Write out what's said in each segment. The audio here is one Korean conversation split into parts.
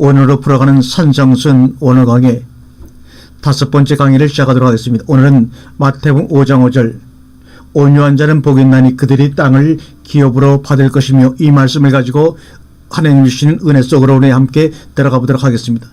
오늘로 풀어가는 산성순 오늘 강의 5번째 강의를 시작하도록 하겠습니다. 오늘은 마태복음 5장 5절 온유한 자는 복이 있나니 그들이 땅을 기업으로 받을 것이며, 이 말씀을 가지고 하나님 주시는 은혜 속으로 우리 함께 들어가 보도록 하겠습니다.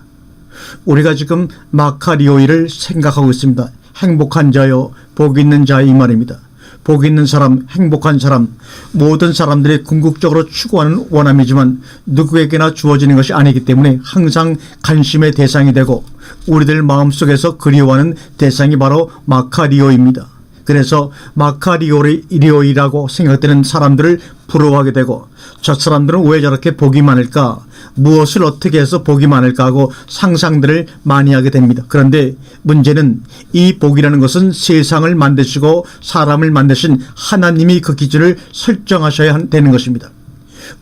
우리가 지금 마카리오이를 생각하고 있습니다. 행복한 자요 복 있는 자, 이 말입니다. 복 있는 사람, 행복한 사람, 모든 사람들이 궁극적으로 추구하는 원함이지만 누구에게나 주어지는 것이 아니기 때문에 항상 관심의 대상이 되고 우리들 마음속에서 그리워하는 대상이 바로 마카리오입니다. 그래서 마카리오이라고 생각되는 사람들을 부러워하게 되고, 저 사람들은 왜 저렇게 복이 많을까, 무엇을 어떻게 해서 복이 많을까 하고 상상들을 많이 하게 됩니다. 그런데 문제는 이 복이라는 것은 세상을 만드시고 사람을 만드신 하나님이 그 기준을 설정하셔야 되는 것입니다.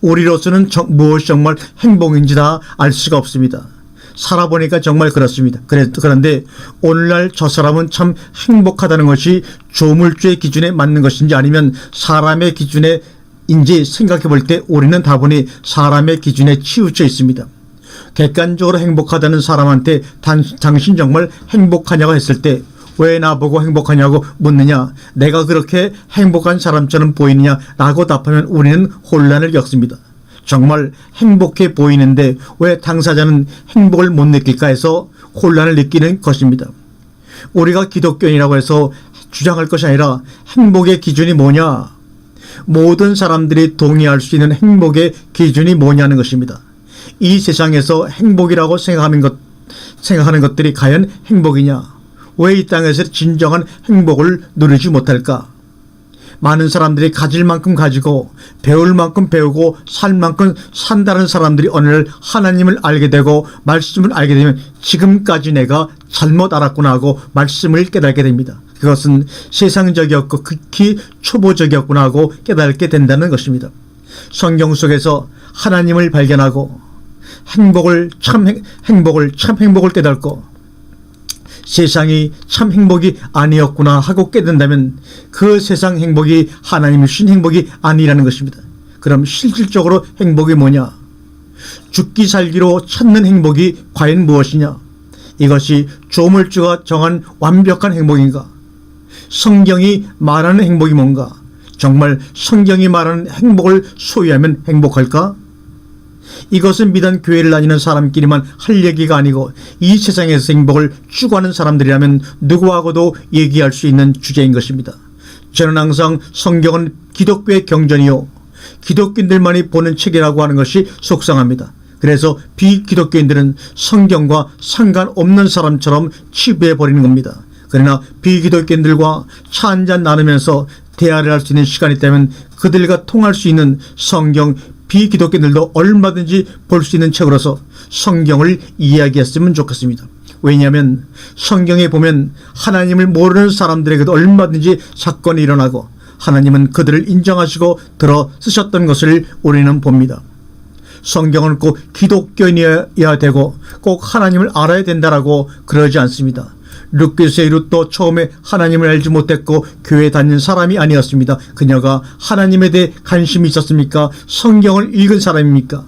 우리로서는 무엇이 정말 행복인지 다 알 수가 없습니다. 살아보니까 정말 그렇습니다. 그런데 오늘날 저 사람은 참 행복하다는 것이 조물주의 기준에 맞는 것인지 아니면 사람의 기준에 인지 생각해 볼 때 우리는 다분히 사람의 기준에 치우쳐 있습니다. 객관적으로 행복하다는 사람한테 당신 정말 행복하냐고 했을 때 왜 나보고 행복하냐고 묻느냐, 내가 그렇게 행복한 사람처럼 보이느냐 라고 답하면 우리는 혼란을 겪습니다. 정말 행복해 보이는데 왜 당사자는 행복을 못 느낄까 해서 혼란을 느끼는 것입니다. 우리가 기독교인이라고 해서 주장할 것이 아니라 행복의 기준이 뭐냐, 모든 사람들이 동의할 수 있는 행복의 기준이 뭐냐는 것입니다. 이 세상에서 행복이라고 생각하는 것들이 과연 행복이냐, 왜 이 땅에서 진정한 행복을 누리지 못할까? 많은 사람들이 가질 만큼 가지고 배울 만큼 배우고 살 만큼 산다는 사람들이 어느 날 하나님을 알게 되고 말씀을 알게 되면 지금까지 내가 잘못 알았구나 하고 말씀을 깨닫게 됩니다. 그것은 세상적이었고 극히 초보적이었구나 하고 깨닫게 된다는 것입니다. 성경 속에서 하나님을 발견하고 행복을 깨닫고 세상이 참 행복이 아니었구나 하고 깨닫는다면 그 세상 행복이 하나님이 주신 행복이 아니라는 것입니다. 그럼 실질적으로 행복이 뭐냐? 죽기 살기로 찾는 행복이 과연 무엇이냐? 이것이 조물주가 정한 완벽한 행복인가? 성경이 말하는 행복이 뭔가? 정말 성경이 말하는 행복을 소유하면 행복할까? 이것은 비단 교회를 다니는 사람끼리만 할 얘기가 아니고 이 세상에서 행복을 추구하는 사람들이라면 누구하고도 얘기할 수 있는 주제인 것입니다. 저는 항상 성경은 기독교의 경전이요 기독교인들만이 보는 책이라고 하는 것이 속상합니다. 그래서 비기독교인들은 성경과 상관없는 사람처럼 치부해버리는 겁니다. 그러나 비기독교인들과 차 한잔 나누면서 대화를 할 수 있는 시간이 있다면 그들과 통할 수 있는 성경, 비기독교인들도 얼마든지 볼 수 있는 책으로서 성경을 이야기했으면 좋겠습니다. 왜냐하면 성경에 보면 하나님을 모르는 사람들에게도 얼마든지 사건이 일어나고 하나님은 그들을 인정하시고 들어 쓰셨던 것을 우리는 봅니다. 성경은 꼭 기독교인이어야 되고 꼭 하나님을 알아야 된다라고 그러지 않습니다. 룻기서의 룻도 처음에 하나님을 알지 못했고 교회 다니는 사람이 아니었습니다. 그녀가 하나님에 대해 관심이 있었습니까? 성경을 읽은 사람입니까?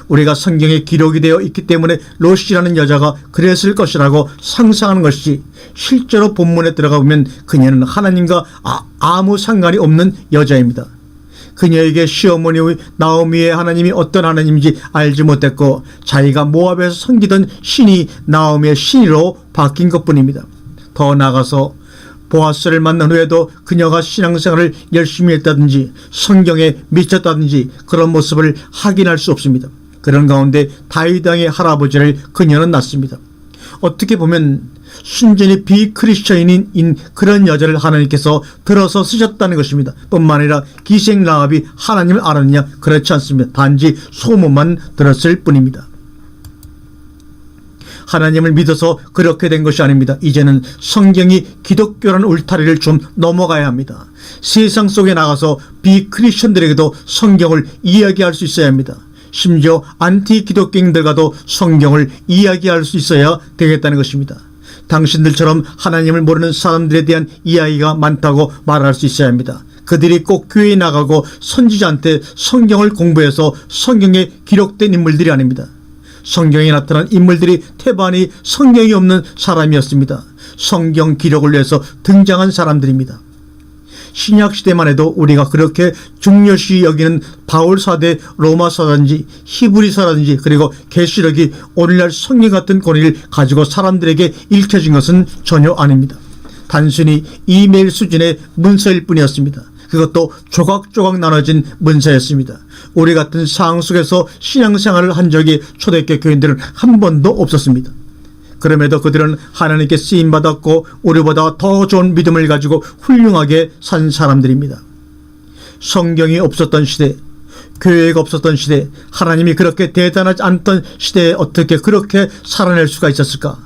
우리가 성경에 기록이 되어 있기 때문에 롯이라는 여자가 그랬을 것이라고 상상하는 것이, 실제로 본문에 들어가 보면 그녀는 하나님과 아무 상관이 없는 여자입니다. 그녀에게 시어머니 나오미의 하나님이 어떤 하나님인지 알지 못했고 자기가 모압에서 섬기던 신이 나오미의 신으로 바뀐 것뿐입니다. 더 나아가서 보아스를 만난 후에도 그녀가 신앙생활을 열심히 했다든지 성경에 미쳤다든지 그런 모습을 확인할 수 없습니다. 그런 가운데 다윗 왕의 할아버지를 그녀는 낳습니다. 어떻게 보면 순전히 비크리스천인 그런 여자를 하나님께서 들어서 쓰셨다는 것입니다. 뿐만 아니라 기생 라합이 하나님을 알았느냐? 그렇지 않습니다. 단지 소문만 들었을 뿐입니다. 하나님을 믿어서 그렇게 된 것이 아닙니다. 이제는 성경이 기독교라는 울타리를 좀 넘어가야 합니다. 세상 속에 나가서 비크리스천들에게도 성경을 이야기할 수 있어야 합니다. 심지어 안티 기독교인들과도 성경을 이야기할 수 있어야 되겠다는 것입니다. 당신들처럼 하나님을 모르는 사람들에 대한 이야기가 많다고 말할 수 있어야 합니다. 그들이 꼭 교회에 나가고 선지자한테 성경을 공부해서 성경에 기록된 인물들이 아닙니다. 성경에 나타난 인물들이 태반이 성경이 없는 사람이었습니다. 성경 기록을 위해서 등장한 사람들입니다. 신약시대만 해도 우리가 그렇게 중요시 여기는 바울사대, 로마서라든지 히브리서라든지 그리고 계시록이 오늘날 성경 같은 권위를 가지고 사람들에게 읽혀진 것은 전혀 아닙니다. 단순히 이메일 수준의 문서일 뿐이었습니다. 그것도 조각조각 나눠진 문서였습니다. 우리 같은 상황 속에서 신앙생활을 한 적이 초대교회 교인들은 한 번도 없었습니다. 그럼에도 그들은 하나님께 쓰임받았고 우리보다 더 좋은 믿음을 가지고 훌륭하게 산 사람들입니다. 성경이 없었던 시대, 교회가 없었던 시대, 하나님이 그렇게 대단하지 않던 시대에 어떻게 그렇게 살아낼 수가 있었을까?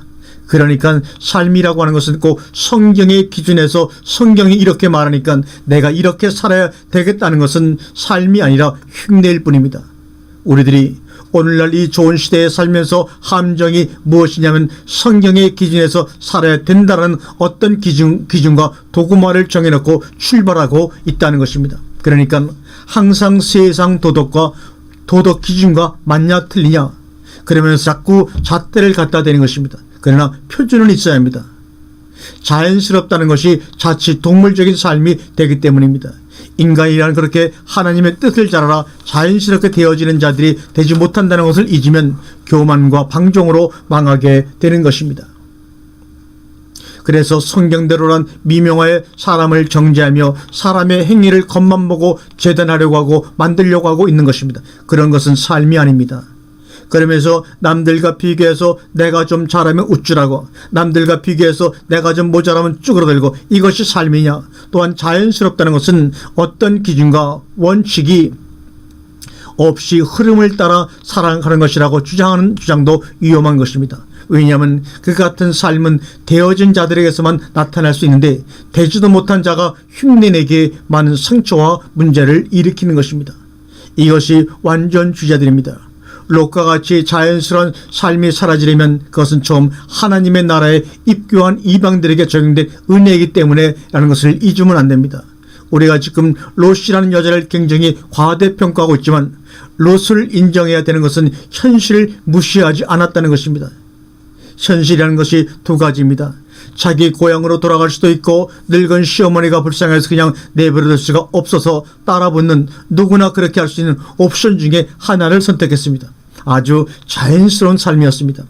그러니까 삶이라고 하는 것은 꼭 성경의 기준에서 성경이 이렇게 말하니까 내가 이렇게 살아야 되겠다는 것은 삶이 아니라 흉내일 뿐입니다. 우리들이 오늘날 이 좋은 시대에 살면서 함정이 무엇이냐면 성경의 기준에서 살아야 된다는 어떤 기준과 도구마를 정해놓고 출발하고 있다는 것입니다. 그러니까 항상 세상 도덕과 도덕 기준과 맞냐 틀리냐 그러면서 자꾸 잣대를 갖다 대는 것입니다. 그러나 표준은 있어야 합니다. 자연스럽다는 것이 자칫 동물적인 삶이 되기 때문입니다. 인간이란 그렇게 하나님의 뜻을 잘 알아 자연스럽게 되어지는 자들이 되지 못한다는 것을 잊으면 교만과 방종으로 망하게 되는 것입니다. 그래서 성경대로란 미명화의 사람을 정죄하며 사람의 행위를 겉만 보고 재단하려고 하고 만들려고 하고 있는 것입니다. 그런 것은 삶이 아닙니다. 그러면서 남들과 비교해서 내가 좀 잘하면 우쭐하고 남들과 비교해서 내가 좀 모자라면 쭈그러들고 이것이 삶이냐? 또한 자연스럽다는 것은 어떤 기준과 원칙이 없이 흐름을 따라 살아가는 것이라고 주장하는 주장도 위험한 것입니다. 왜냐하면 그 같은 삶은 되어진 자들에게서만 나타날 수 있는데 되지도 못한 자가 흉내내기에 많은 상처와 문제를 일으키는 것입니다. 이것이 완전 주자들입니다. 롯과 같이 자연스러운 삶이 사라지려면 그것은 처음 하나님의 나라에 입교한 이방들에게 적용된 은혜이기 때문에 라는 것을 잊으면 안 됩니다. 우리가 지금 롯이라는 여자를 굉장히 과대평가하고 있지만 롯을 인정해야 되는 것은 현실을 무시하지 않았다는 것입니다. 현실이라는 것이 두 가지입니다. 자기 고향으로 돌아갈 수도 있고 늙은 시어머니가 불쌍해서 그냥 내버려둘 수가 없어서 따라붙는 누구나 그렇게 할 수 있는 옵션 중에 하나를 선택했습니다. 아주 자연스러운 삶이었습니다.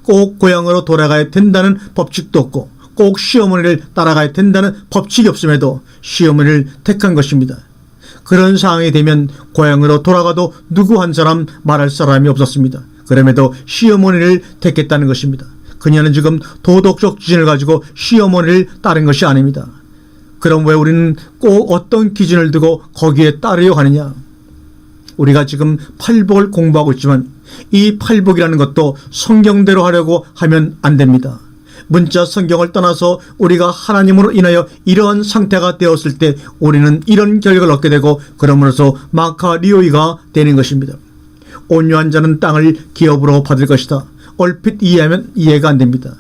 꼭 고향으로 돌아가야 된다는 법칙도 없고 꼭 시어머니를 따라가야 된다는 법칙이 없음에도 시어머니를 택한 것입니다. 그런 상황이 되면 고향으로 돌아가도 누구 한 사람 말할 사람이 없었습니다. 그럼에도 시어머니를 택했다는 것입니다. 그녀는 지금 도덕적 기준을 가지고 시어머니를 따른 것이 아닙니다. 그럼 왜 우리는 꼭 어떤 기준을 두고 거기에 따르려고 하느냐? 우리가 지금 팔복을 공부하고 있지만 이 팔복이라는 것도 성경대로 하려고 하면 안 됩니다. 문자 성경을 떠나서 우리가 하나님으로 인하여 이러한 상태가 되었을 때 우리는 이런 결과를 얻게 되고 그러므로서 마카리오이가 되는 것입니다. 온유한 자는 땅을 기업으로 받을 것이다. 얼핏 이해하면 이해가 안 됩니다.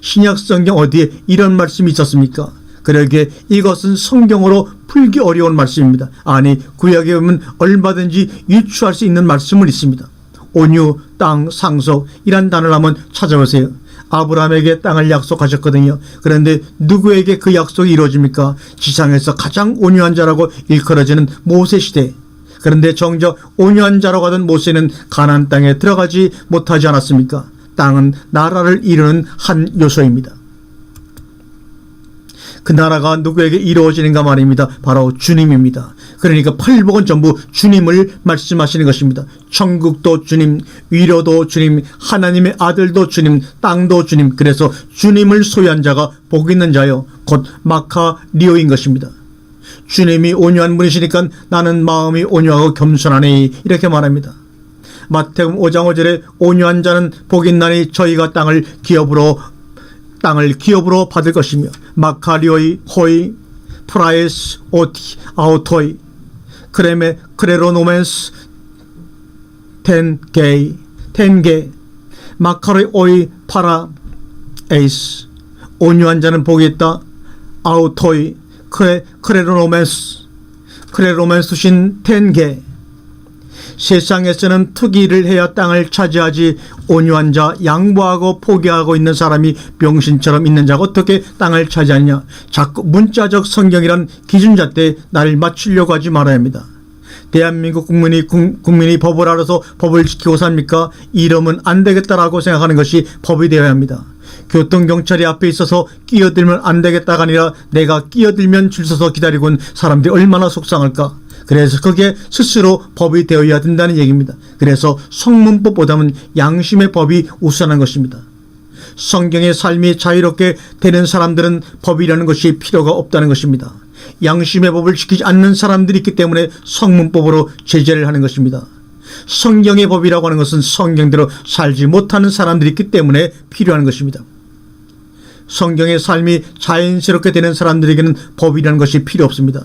신약 성경 어디에 이런 말씀이 있었습니까? 그러기에 이것은 성경으로 풀기 어려운 말씀입니다. 아니 구약에 보면 얼마든지 유추할 수 있는 말씀은 있습니다. 온유, 땅, 상속 이란 단어를 한번 찾아보세요. 아브라함에게 땅을 약속하셨거든요. 그런데 누구에게 그 약속이 이루어집니까? 지상에서 가장 온유한 자라고 일컬어지는 모세 시대. 그런데 정작 온유한 자라고 하던 모세는 가나안 땅에 들어가지 못하지 않았습니까? 땅은 나라를 이루는 한 요소입니다. 그 나라가 누구에게 이루어지는가 말입니다. 바로 주님입니다. 그러니까 팔복은 전부 주님을 말씀하시는 것입니다. 천국도 주님, 위로도 주님, 하나님의 아들도 주님, 땅도 주님. 그래서 주님을 소유한 자가 복 있는 자요 곧 마카리오인 것입니다. 주님이 온유한 분이시니까 나는 마음이 온유하고 겸손하니 이렇게 말합니다. 마태복음 5장 5절에 온유한 자는 복 있나니 저희가 땅을 기업으로 받을 것이며 마카리오이 호이 프라이스 오티 아우토이 크레메 크레로노멘스 텐게 마카리오이 오이 파라 에이스 온유한 자는 복이 있다. 아우토이 크레로노멘스 신 텐게 세상에서는 투기를 해야 땅을 차지하지 온유한 자, 양보하고 포기하고 있는 사람이 병신처럼 있는 자가 어떻게 땅을 차지하느냐. 자꾸 문자적 성경이란 기준잣대에 나를 맞추려고 하지 말아야 합니다. 대한민국 국민이 법을 알아서 법을 지키고 삽니까? 이러면 안 되겠다라고 생각하는 것이 법이 되어야 합니다. 교통경찰이 앞에 있어서 끼어들면 안 되겠다가 아니라 내가 끼어들면 줄 서서 기다리고 온 사람들이 얼마나 속상할까. 그래서 그게 스스로 법이 되어야 된다는 얘기입니다. 그래서 성문법보다는 양심의 법이 우선한 것입니다. 성경의 삶이 자유롭게 되는 사람들은 법이라는 것이 필요가 없다는 것입니다. 양심의 법을 지키지 않는 사람들이 있기 때문에 성문법으로 제재를 하는 것입니다. 성경의 법이라고 하는 것은 성경대로 살지 못하는 사람들이 있기 때문에 필요한 것입니다. 성경의 삶이 자연스럽게 되는 사람들에게는 법이라는 것이 필요 없습니다.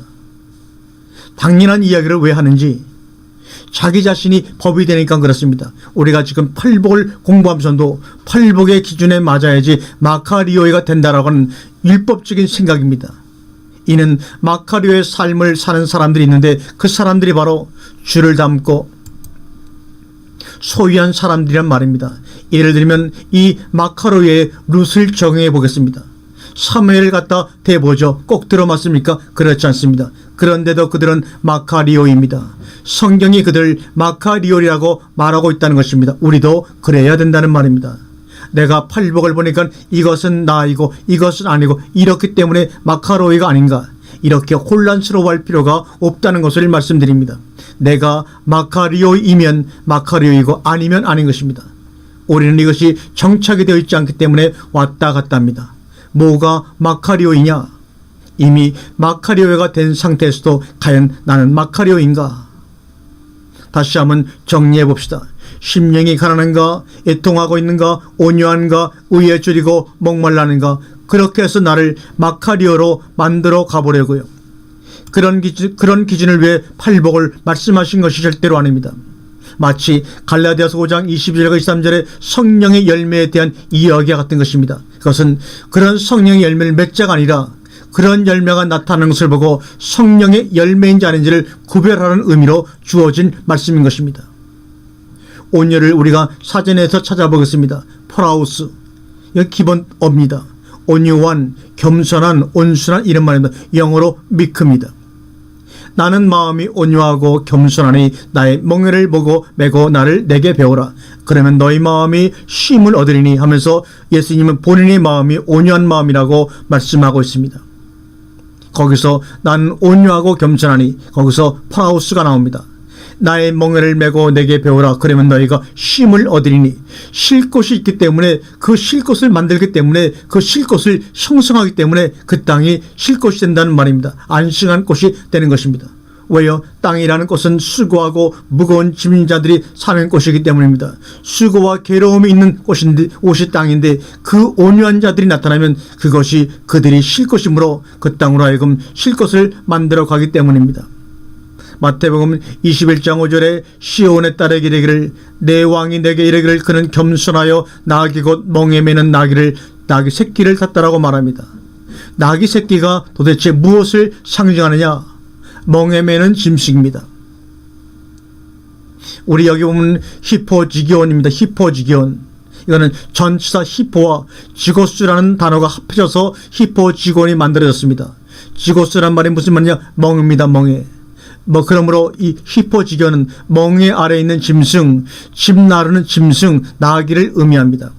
당연한 이야기를 왜 하는지, 자기 자신이 법이 되니까 그렇습니다. 우리가 지금 팔복을 공부하면서도 팔복의 기준에 맞아야지 마카리오이가 된다라고 하는 율법적인 생각입니다. 이는 마카리오의 삶을 사는 사람들이 있는데 그 사람들이 바로 주를 닮고 소유한 사람들이란 말입니다. 예를 들면 이 마카리오의 룻을 적용해 보겠습니다. 사무엘을 갖다 대보죠. 꼭 들어맞습니까? 그렇지 않습니다. 그런데도 그들은 마카리오입니다. 성경이 그들 마카리오라고 말하고 있다는 것입니다. 우리도 그래야 된다는 말입니다. 내가 팔복을 보니까 이것은 나이고 이것은 아니고 이렇기 때문에 마카로이가 아닌가, 이렇게 혼란스러워할 필요가 없다는 것을 말씀드립니다. 내가 마카리오이면 마카리오이고 아니면 아닌 것입니다. 우리는 이것이 정착이 되어 있지 않기 때문에 왔다 갔다 합니다. 뭐가 마카리오이냐? 이미 마카리오가 된 상태에서도 과연 나는 마카리오인가? 다시 한번 정리해 봅시다. 심령이 가난한가? 애통하고 있는가? 온유한가? 의에 줄이고 목말라는가? 그렇게 해서 나를 마카리오로 만들어 가보려고요. 그런 기준을 위해 팔복을 말씀하신 것이 절대로 아닙니다. 마치 갈라디아서 5장 22절과 23절의 성령의 열매에 대한 이야기와 같은 것입니다. 그것은 그런 성령의 열매를 맺자가 아니라 그런 열매가 나타나는 것을 보고 성령의 열매인지 아닌지를 구별하는 의미로 주어진 말씀인 것입니다. 온유를 우리가 사전에서 찾아보겠습니다. 프라우스, 여기 기본어입니다. 온유한, 겸손한, 온순한 이런 말입니다. 영어로 미크입니다. 나는 마음이 온유하고 겸손하니 나의 멍에를 보고 메고 나를 내게 배우라. 그러면 너희 마음이 쉼을 얻으리니 하면서 예수님은 본인의 마음이 온유한 마음이라고 말씀하고 있습니다. 거기서 나는 온유하고 겸손하니 거기서 프라우스가 나옵니다. 나의 멍에를 메고 내게 배우라. 그러면 너희가 쉼을 얻으리니, 쉴 곳이 있기 때문에 그 쉴 곳을 만들기 때문에 그 쉴 곳을 형성하기 때문에 그 땅이 쉴 곳이 된다는 말입니다. 안식한 곳이 되는 것입니다. 왜요? 땅이라는 곳은 수고하고 무거운 짐진 자들이 사는 곳이기 때문입니다. 수고와 괴로움이 있는 곳이 땅인데 그 온유한 자들이 나타나면 그것이 그들이 쉴 곳이므로 그 땅으로 하여금 쉴 곳을 만들어 가기 때문입니다. 마태복음 21장 5절에 시온의 딸에게 이르기를 내 왕이 내게 이르기를 그는 겸손하여 나귀 곧 멍에 매는 나귀 새끼를 탔다라고 말합니다. 나귀 새끼가 도대체 무엇을 상징하느냐? 멍에 매는 짐승입니다. 우리 여기 보면 히포지기온입니다. 히포지기온. 이거는 전치사 히포와 지고스라는 단어가 합해져서 히포지곤이 만들어졌습니다. 지고스란 말이 무슨 말이냐? 멍입니다. 멍에. 그러므로 이 히포지견은 멍에 아래에 있는 짐승, 짐 나르는 짐승, 나귀를 의미합니다.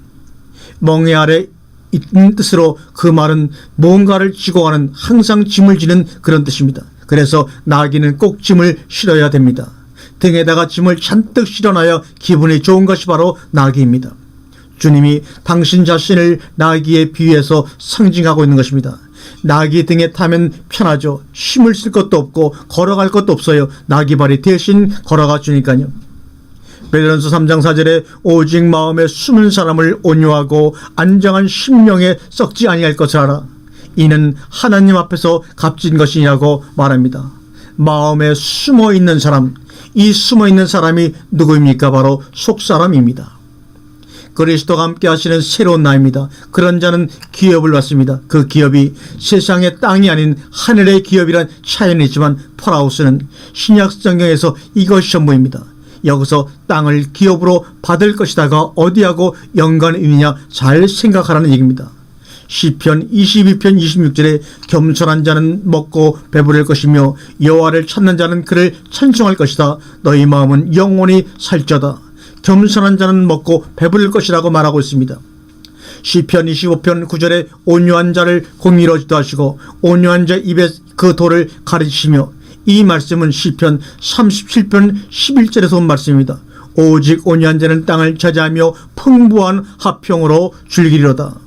멍에 아래 있는 뜻으로 그 말은 뭔가를 지고 가는, 항상 짐을 지는 그런 뜻입니다. 그래서 나귀는 꼭 짐을 실어야 됩니다. 등에다가 짐을 잔뜩 실어놔야 기분이 좋은 것이 바로 나귀입니다. 주님이 당신 자신을 나귀에 비유해서 상징하고 있는 것입니다. 나귀 등에 타면 편하죠. 힘을 쓸 것도 없고 걸어갈 것도 없어요. 나귀발이 대신 걸어가 주니까요. 베드로전서 3장 4절에 오직 마음에 숨은 사람을 온유하고 안정한 심령에 썩지 아니할 것을 알아. 이는 하나님 앞에서 값진 것이냐고 말합니다. 마음에 숨어있는 사람, 이 숨어있는 사람이 누구입니까? 바로 속사람입니다. 그리스도가 함께 하시는 새로운 나입니다. 그런 자는 기업을 받습니다. 그 기업이 세상의 땅이 아닌 하늘의 기업이란 차이는 있지만 프라우스는 신약 성경에서 이것이 전부입니다. 여기서 땅을 기업으로 받을 것이다가 어디하고 연관이 있느냐 잘 생각하라는 얘기입니다. 시편 22편 26절에 겸손한 자는 먹고 배부를 것이며 여호와를 찾는 자는 그를 찬송할 것이다. 너희 마음은 영원히 살쩌다. 겸손한 자는 먹고 배부를 것이라고 말하고 있습니다. 시편 25편 9절에 온유한 자를 공의로지도 하시고 온유한 자 입에 그 도를 가르치시며, 이 말씀은 시편 37편 11절에서 온 말씀입니다. 오직 온유한 자는 땅을 차지하며 풍부한 화평으로 즐기리로다.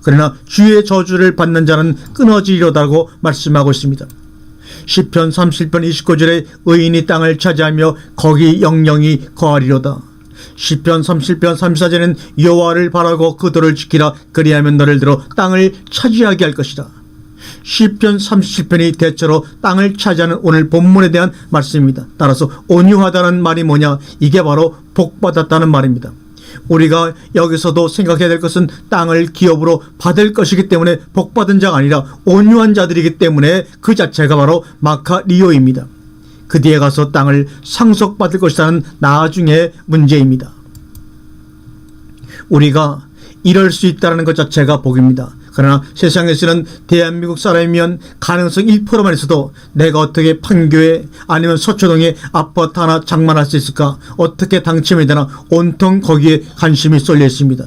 그러나 주의 저주를 받는 자는 끊어지리로다고 말씀하고 있습니다. 시편 30편 29절에 의인이 땅을 차지하며 거기 영영이 거하리로다. 시편 30편 34절에는 여호와를 바라고 그 도를 지키라. 그리하면 너를 들어 땅을 차지하게 할 것이다. 시편 37편이 대체로 땅을 차지하는 오늘 본문에 대한 말씀입니다. 따라서 온유하다는 말이 뭐냐? 이게 바로 복받았다는 말입니다. 우리가 여기서도 생각해야 될 것은 땅을 기업으로 받을 것이기 때문에 복받은 자가 아니라 온유한 자들이기 때문에 그 자체가 바로 마카리오입니다. 그 뒤에 가서 땅을 상속받을 것이라는 나중의 문제입니다. 우리가 이럴 수 있다는 것 자체가 복입니다. 그러나 세상에서는 대한민국 사람이면 가능성 1%만 있어도 내가 어떻게 판교에 아니면 서초동에 아파트 하나 장만할 수 있을까? 어떻게 당첨이 되나? 온통 거기에 관심이 쏠려 있습니다.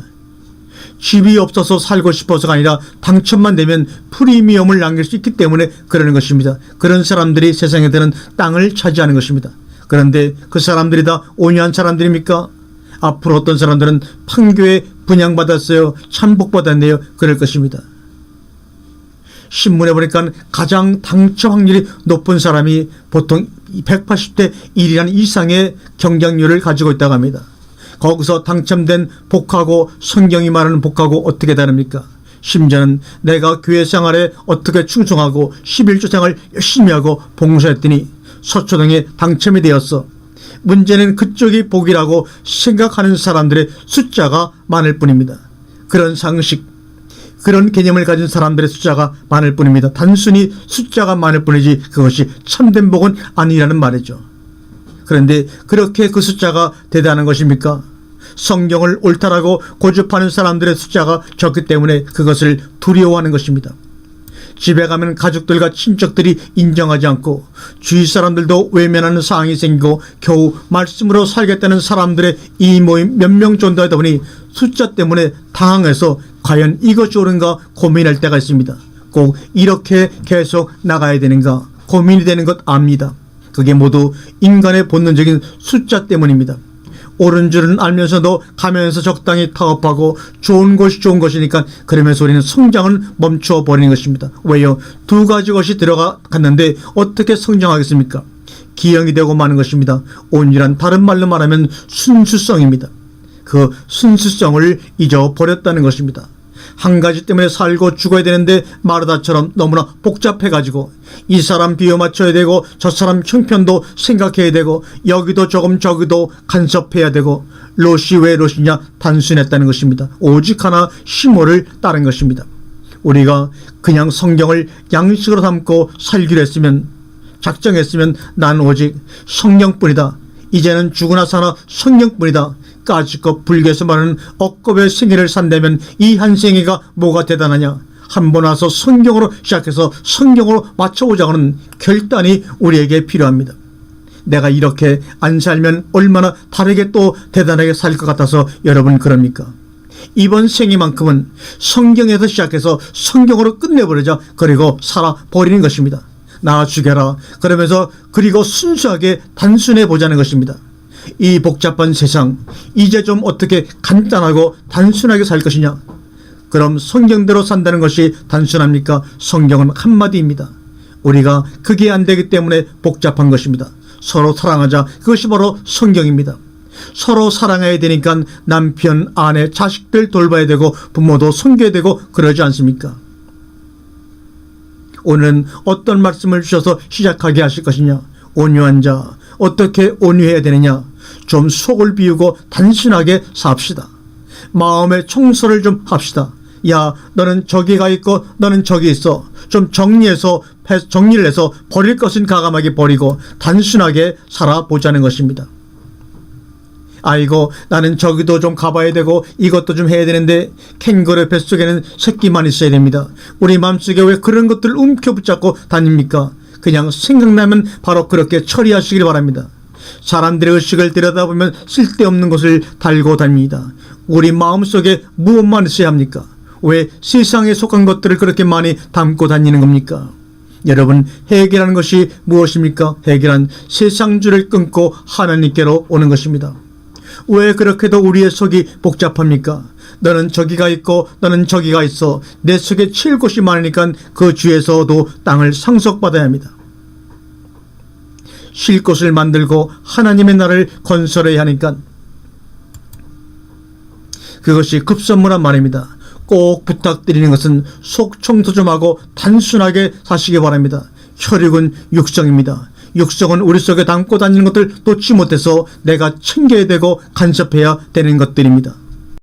집이 없어서 살고 싶어서가 아니라 당첨만 되면 프리미엄을 남길 수 있기 때문에 그러는 것입니다. 그런 사람들이 세상에 드는 땅을 차지하는 것입니다. 그런데 그 사람들이 다 온유한 사람들입니까? 앞으로 어떤 사람들은 판교에 분양받았어요, 참 복받았네요, 그럴 것입니다. 신문에 보니까 가장 당첨 확률이 높은 사람이 보통 180대 1이라는 이상의 경쟁률을 가지고 있다고 합니다. 거기서 당첨된 복하고 성경이 말하는 복하고 어떻게 다릅니까? 심지어는 내가 교회 생활에 어떻게 충성하고 11조 생활 열심히 하고 봉사했더니 서초동에 당첨이 되었어. 문제는 그쪽이 복이라고 생각하는 사람들의 숫자가 많을 뿐입니다. 그런 상식, 그런 개념을 가진 사람들의 숫자가 많을 뿐입니다. 단순히 숫자가 많을 뿐이지 그것이 참된 복은 아니라는 말이죠. 그런데 그렇게 그 숫자가 대단한 것입니까? 성경을 옳다라고 고집하는 사람들의 숫자가 적기 때문에 그것을 두려워하는 것입니다. 집에 가면 가족들과 친척들이 인정하지 않고 주위 사람들도 외면하는 상황이 생기고 겨우 말씀으로 살겠다는 사람들의 이 모임 몇 명 정도 하다 보니 숫자 때문에 당황해서 과연 이것이 옳은가 고민할 때가 있습니다. 꼭 이렇게 계속 나가야 되는가 고민이 되는 것 압니다. 그게 모두 인간의 본능적인 숫자 때문입니다. 옳은 줄은 알면서도 가면서 적당히 타협하고 좋은 것이 좋은 것이니까 그러면서 우리는 성장은 멈춰 버리는 것입니다. 왜요? 두 가지 것이 들어갔는데 어떻게 성장하겠습니까? 기형이 되고 마는 것입니다. 온유란 다른 말로 말하면 순수성입니다. 그 순수성을 잊어버렸다는 것입니다. 한 가지 때문에 살고 죽어야 되는데 마르다처럼 너무나 복잡해가지고 이 사람 비유 맞춰야 되고 저 사람 형편도 생각해야 되고 여기도 조금 저기도 간섭해야 되고 롯이 왜 롯이냐? 단순했다는 것입니다. 오직 하나 심호를 따른 것입니다. 우리가 그냥 성경을 양식으로 삼고 살기로 했으면, 작정했으면 난 오직 성령뿐이다. 이제는 죽으나 사나 성령뿐이다. 까짓것 불교에서 말하는 억겁의 생애를 산다면 이 한 생애가 뭐가 대단하냐? 한 번 와서 성경으로 시작해서 성경으로 맞춰보자고 하는 결단이 우리에게 필요합니다. 내가 이렇게 안 살면 얼마나 다르게 또 대단하게 살 것 같아서 여러분 그럽니까? 이번 생애만큼은 성경에서 시작해서 성경으로 끝내버리자. 그리고 살아버리는 것입니다. 나 죽여라. 그러면서 그리고 순수하게 단순해 보자는 것입니다. 이 복잡한 세상 이제 좀 어떻게 간단하고 단순하게 살 것이냐? 그럼 성경대로 산다는 것이 단순합니까? 성경은 한마디입니다. 우리가 그게 안 되기 때문에 복잡한 것입니다. 서로 사랑하자. 그것이 바로 성경입니다. 서로 사랑해야 되니까 남편, 아내, 자식들 돌봐야 되고 부모도 섬겨야 되고 그러지 않습니까? 오늘은 어떤 말씀을 주셔서 시작하게 하실 것이냐? 온유한 자, 어떻게 온유해야 되느냐? 좀 속을 비우고 단순하게 삽시다. 마음의 청소를 좀 합시다. 야, 너는 저기 가 있고 너는 저기 있어. 좀 정리를 해서 버릴 것은 과감하게 버리고 단순하게 살아보자는 것입니다. 아이고 나는 저기도 좀 가봐야 되고 이것도 좀 해야 되는데 캥거루 뱃속에는 새끼만 있어야 됩니다. 우리 마음속에 왜 그런 것들을 움켜붙잡고 다닙니까? 그냥 생각나면 바로 그렇게 처리하시길 바랍니다. 사람들의 의식을 들여다보면 쓸데없는 것을 달고 다닙니다. 우리 마음속에 무엇만 있어야 합니까? 왜 세상에 속한 것들을 그렇게 많이 담고 다니는 겁니까? 여러분, 해결하는 것이 무엇입니까? 해결한 세상줄을 끊고 하나님께로 오는 것입니다. 왜 그렇게도 우리의 속이 복잡합니까? 너는 저기가 있고 너는 저기가 있어. 내 속에 칠 곳이 많으니까 그 주에서도 땅을 상속받아야 합니다. 쉴 곳을 만들고 하나님의 나라를 건설해야 하니까 그것이 급선무란 말입니다. 꼭 부탁드리는 것은 속 청소 좀 하고 단순하게 사시기 바랍니다. 혈육은 육성입니다. 육성은 우리 속에 담고 다니는 것들 놓지 못해서 내가 챙겨야 되고 간섭해야 되는 것들입니다.